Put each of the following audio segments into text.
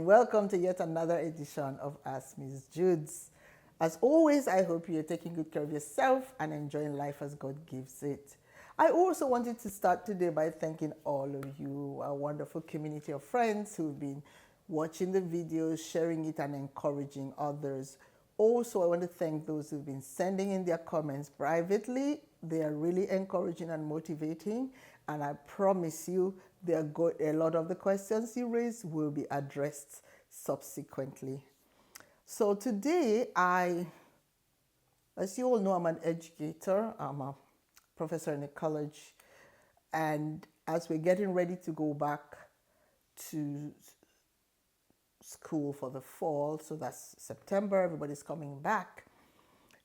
and welcome to yet another edition of Ask Ms. Judes. As always, I hope you're taking good care of yourself and enjoying life as God gives it. I also wanted to start today by thanking all of you, our wonderful community of friends who've been watching the videos, sharing it, and encouraging others. Also, I want to thank those who've been sending in their comments privately. They are really encouraging and motivating, and I promise you, a lot of the questions you raise will be addressed subsequently. So today, as you all know, I'm an educator. I'm a professor in a college, and as we're getting ready to go back to school for the fall, so that's September, everybody's coming back.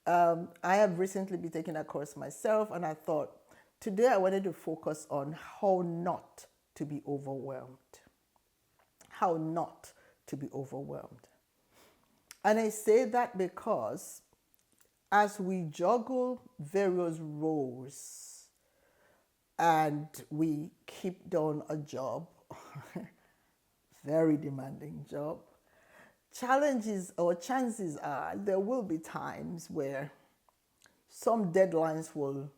I have recently been taking a course myself, and I thought today I wanted to focus on how not to be overwhelmed. How not to be overwhelmed. And I say that because as we juggle various roles and we keep doing a job, very demanding job, challenges or chances are there will be times where some deadlines will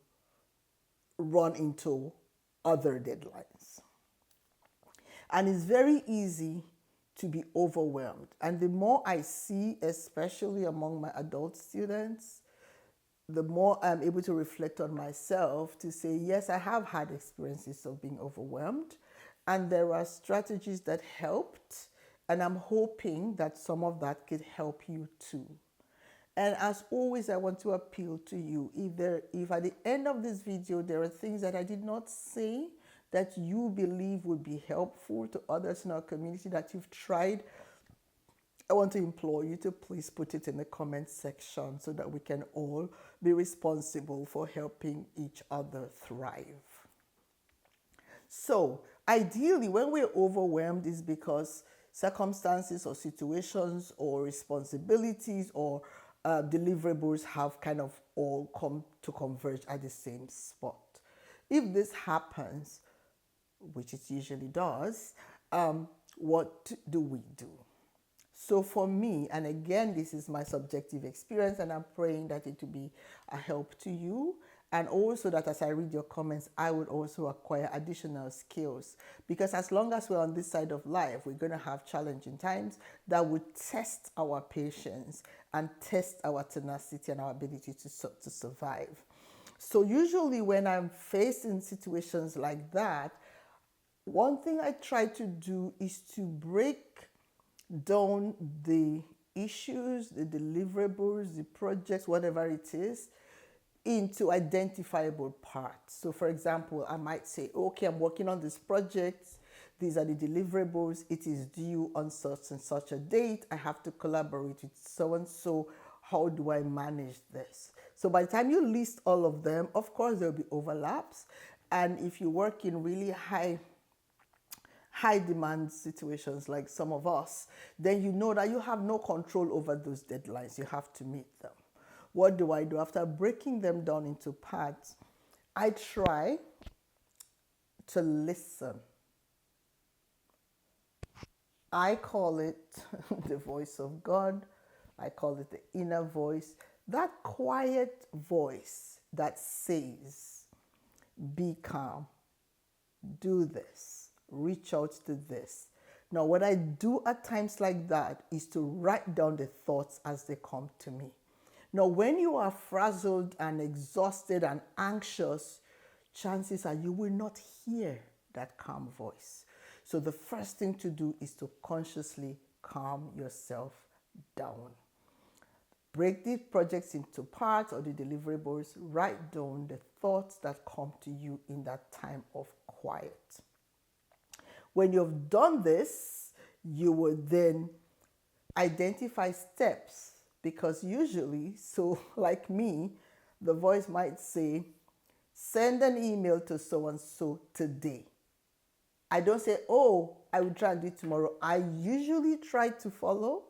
run into other deadlines. And it's very easy to be overwhelmed. And the more I see, especially among my adult students, the more I'm able to reflect on myself to say, yes, I have had experiences of being overwhelmed. And there are strategies that helped. And I'm hoping that some of that could help you too. And as always, I want to appeal to you, if at the end of this video, there are things that I did not say that you believe would be helpful to others in our community that you've tried, I want to implore you to please put it in the comment section so that we can all be responsible for helping each other thrive. So, ideally, when we're overwhelmed is because circumstances or situations or responsibilities or deliverables have kind of all come to converge at the same spot. If this happens, which it usually does, what do we do? So for me, and again, this is my subjective experience, and I'm praying that it will be a help to you, and also that as I read your comments, I would also acquire additional skills. Because as long as we're on this side of life, we're going to have challenging times that would test our patience and test our tenacity and our ability to survive. So usually when I'm faced in situations like that, one thing I try to do is to break down the issues, the deliverables, the projects, whatever it is, into identifiable parts. So for example, I might say, okay, I'm working on this project. These are the deliverables. It is due on such and such a date. I have to collaborate with so and so. How do I manage this? So by the time you list all of them, of course, there'll be overlaps. And if you work in really high demand situations like some of us, then you know that you have no control over those deadlines. You have to meet them. What do I do? After breaking them down into parts, I try to listen. I call it the voice of God. I call it the inner voice. That quiet voice that says, be calm, do this, reach out to this. Now, what I do at times like that is to write down the thoughts as they come to me. Now, when you are frazzled and exhausted and anxious, chances are you will not hear that calm voice. So the first thing to do is to consciously calm yourself down. Break the projects into parts or the deliverables. Write down the thoughts that come to you in that time of quiet. When you've done this, you will then identify steps, because usually, so like me, the voice might say, send an email to so-and-so today. I don't say, oh, I will try and do it tomorrow. I usually try to follow,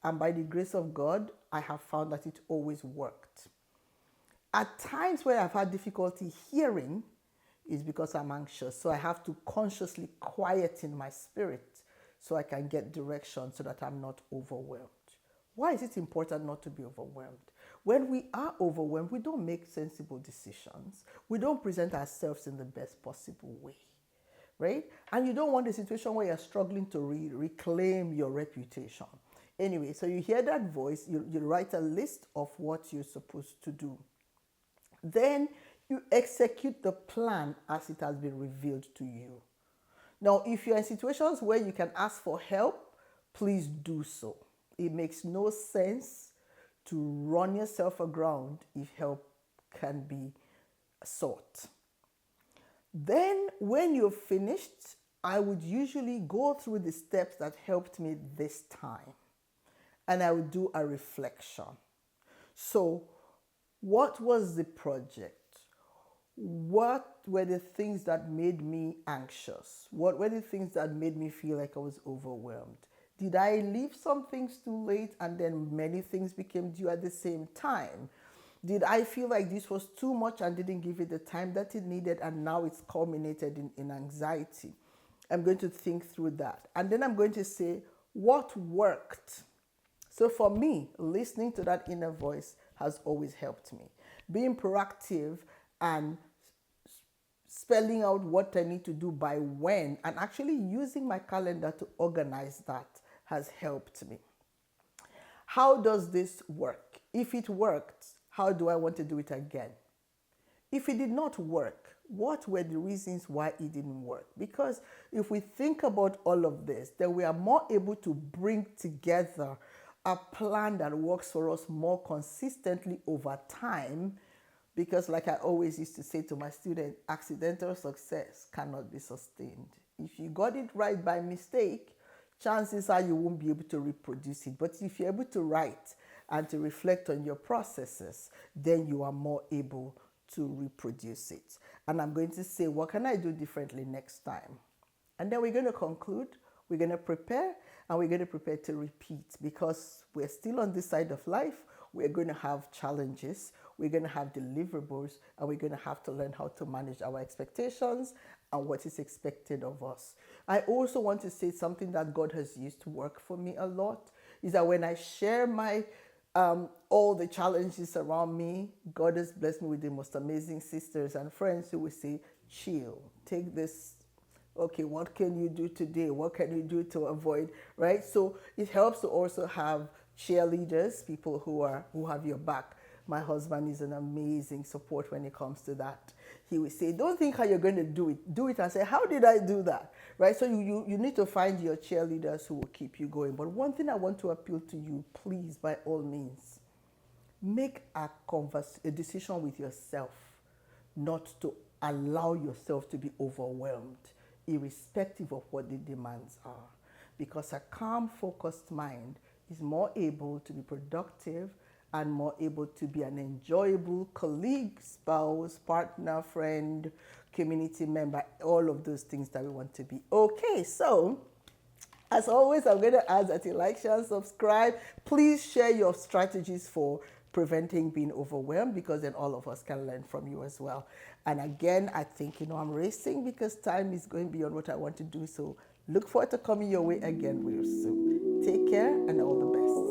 and by the grace of God, I have found that it always worked. At times where I've had difficulty hearing is because I'm anxious, so I have to consciously quieten my spirit so I can get direction so that I'm not overwhelmed. Why is it important not to be overwhelmed? When we are overwhelmed, we don't make sensible decisions. We don't present ourselves in the best possible way, right? And you don't want a situation where you're struggling to reclaim your reputation. Anyway, so you hear that voice, you write a list of what you're supposed to do. Then you execute the plan as it has been revealed to you. Now, if you're in situations where you can ask for help, please do so. It makes no sense to run yourself aground if help can be sought. Then, when you're finished, I would usually go through the steps that helped me this time, and I would do a reflection. So, what was the project? What were the things that made me anxious? What were the things that made me feel like I was overwhelmed? Did I leave some things too late and then many things became due at the same time? Did I feel like this was too much and didn't give it the time that it needed, and now it's culminated in anxiety? I'm going to think through that. And then I'm going to say, what worked? So for me, listening to that inner voice has always helped me. Being proactive and spelling out what I need to do by when, and actually using my calendar to organize that has helped me. How does this work? If it worked, how do I want to do it again? If it did not work, what were the reasons why it didn't work? Because if we think about all of this, then we are more able to bring together a plan that works for us more consistently over time. Because like I always used to say to my students, accidental success cannot be sustained. If you got it right by mistake, chances are you won't be able to reproduce it. But if you're able to write and to reflect on your processes, then you are more able to reproduce it. And I'm going to say, what can I do differently next time? And then we're going to conclude, we're going to prepare, and we're going to prepare to repeat, because we're still on this side of life. We're going to have challenges, we're going to have deliverables, and we're going to have to learn how to manage our expectations and what is expected of us. I also want to say something that God has used to work for me a lot is that when I share my all the challenges around me, God has blessed me with the most amazing sisters and friends who will say, chill, take this. Okay, what can you do today? What can you do to avoid, right? So it helps to also have cheerleaders, people who have your back. My husband is an amazing support when it comes to that. He will say, don't think how you're going to do it and say, how did I do that, right? So you need to find your cheerleaders who will keep you going. But one thing I want to appeal to you, please, by all means, make a decision with yourself not to allow yourself to be overwhelmed, irrespective of what the demands are. Because a calm, focused mind is more able to be productive and more able to be an enjoyable colleague, spouse, partner, friend, community member, all of those things that we want to be. Okay, so as always, I'm going to ask that you like, share, and subscribe. Please share your strategies for preventing being overwhelmed, because then all of us can learn from you as well. And again, I think, I'm racing because time is going beyond what I want to do. So look forward to coming your way again real soon. Take care and all the best.